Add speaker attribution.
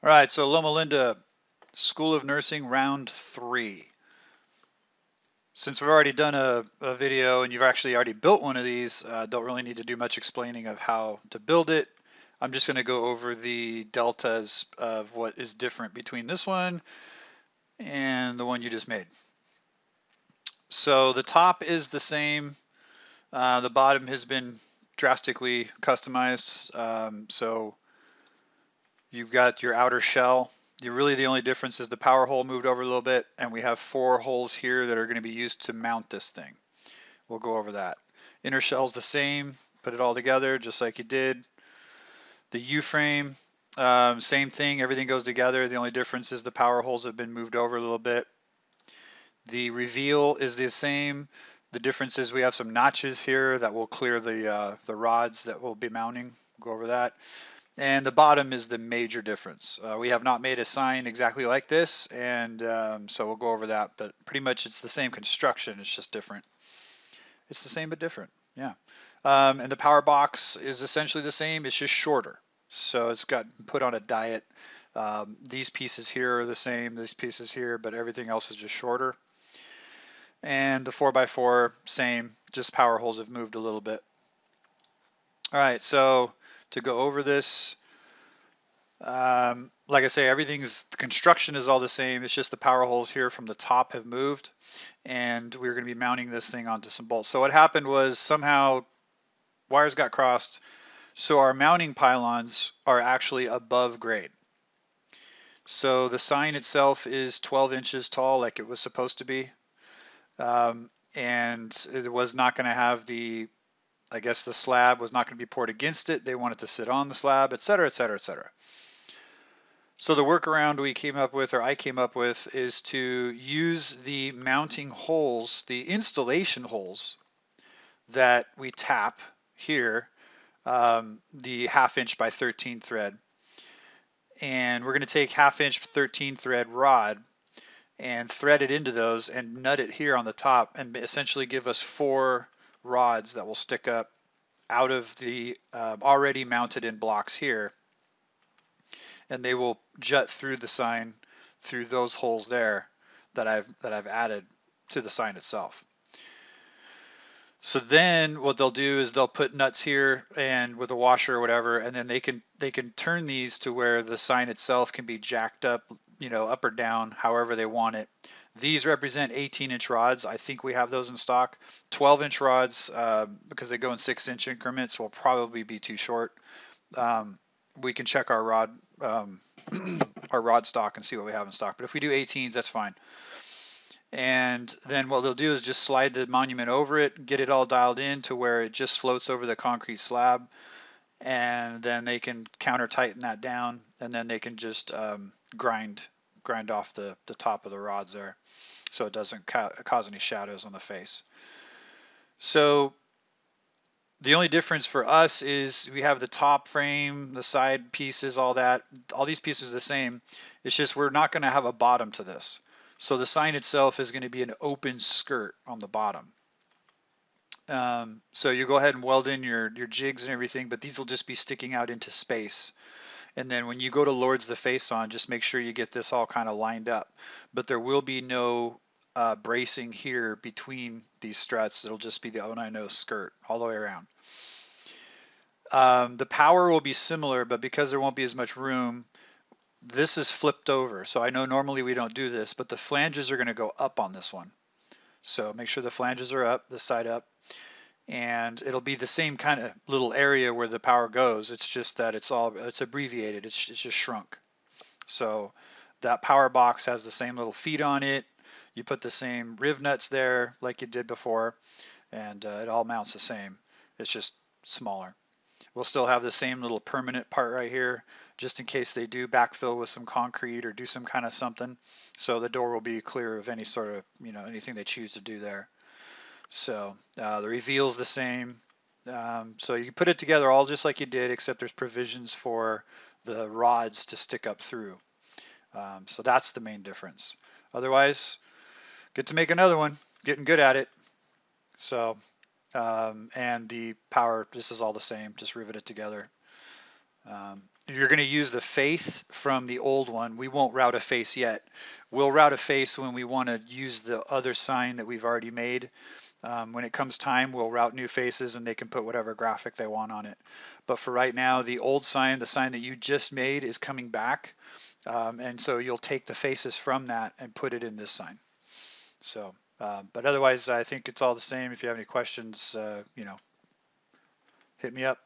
Speaker 1: All right, so Loma Linda, School of Nursing, round 3. Since we've already done a video and you've actually already built one of these, don't really need to do much explaining of how to build it. I'm just going to go over the deltas of what is different between this one and the one you just made. So the top is the same. The bottom has been drastically customized. So you've got your outer shell. Really the only difference is the power hole moved over a little bit, and we have 4 holes here that are going to be used to mount this thing. We'll go over that. Inner shell's the same. Put it all together just like you did. The U-frame, same thing. Everything goes together. The only difference is the power holes have been moved over a little bit. The reveal is the same. The difference is we have some notches here that will clear the rods that we'll be mounting. We'll go over that. And the bottom is the major difference. We have not made a sign exactly like this, and so we'll go over that. But pretty much it's the same construction. It's just different. It's the same but different. Yeah. And the power box is essentially the same. It's just shorter. So it's got put on a diet. These pieces here are the same. These pieces here, but everything else is just shorter. And the 4x4, same. Just power holes have moved a little bit. All right. So to go over this, like I say, the construction is all the same. It's just the power holes here from the top have moved, and we're going to be mounting this thing onto some bolts. So what happened was somehow wires got crossed, so our mounting pylons are actually above grade. So the sign itself is 12 inches tall, like it was supposed to be, and it was not going to have I guess the slab was not going to be poured against it. They wanted to sit on the slab, etc., etc., etc. So the workaround we came up with, or I came up with, is to use the mounting holes, the installation holes that we tap here, the 1/2 inch by 13 thread. And we're going to take 1/2 inch 13 thread rod and thread it into those and nut it here on the top and essentially give us 4 rods that will stick up out of the already mounted in blocks here, and they will jut through the sign through those holes there that I've added to the sign itself. So then what they'll do is they'll put nuts here and with a washer or whatever, and then they can turn these to where the sign itself can be jacked up, up or down, however they want it. These represent 18-inch rods. I think we have those in stock. 12-inch rods, because they go in 6-inch increments, will probably be too short. We can check our rod our rod stock and see what we have in stock. But if we do 18s, that's fine. And then what they'll do is just slide the monument over it, get it all dialed in to where it just floats over the concrete slab, and then they can counter tighten that down, and then they can just grind off the top of the rods there, so it doesn't cause any shadows on the face. So the only difference for us is we have the top frame, the side pieces, all that. All these pieces are the same. It's just we're not going to have a bottom to this. So the sign itself is going to be an open skirt on the bottom. So you go ahead and weld in your jigs and everything, but these will just be sticking out into space. And then when you go to Lords the face on, just make sure you get this all kind of lined up. But there will be no bracing here between these struts. It'll just be the 090 skirt all the way around. The power will be similar, but because there won't be as much room, this is flipped over. So I know normally we don't do this, but the flanges are going to go up on this one. So make sure the flanges are up, the side up, and it'll be the same kind of little area where the power goes. It's just that it's abbreviated. It's just shrunk. So that power box has the same little feet on it. You put the same riv nuts there like you did before, and it all mounts the same. It's just smaller. We'll still have the same little permanent part right here, just in case they do backfill with some concrete or do some kind of something. So the door will be clear of any sort of, anything they choose to do there. So the reveal's the same. So you put it together all just like you did, except there's provisions for the rods to stick up through. So that's the main difference. Otherwise, good to make another one. Getting good at it. So, and the power, this is all the same. Just rivet it together. you're going to use the face from the old one. We won't route a face yet. We'll route a face when we want to use the other sign that we've already made. When it comes time, we'll route new faces and they can put whatever graphic they want on it. But for right now, the old sign, the sign that you just made, is coming back. And so you'll take the faces from that and put it in this sign. So, but otherwise, I think it's all the same. If you have any questions, hit me up.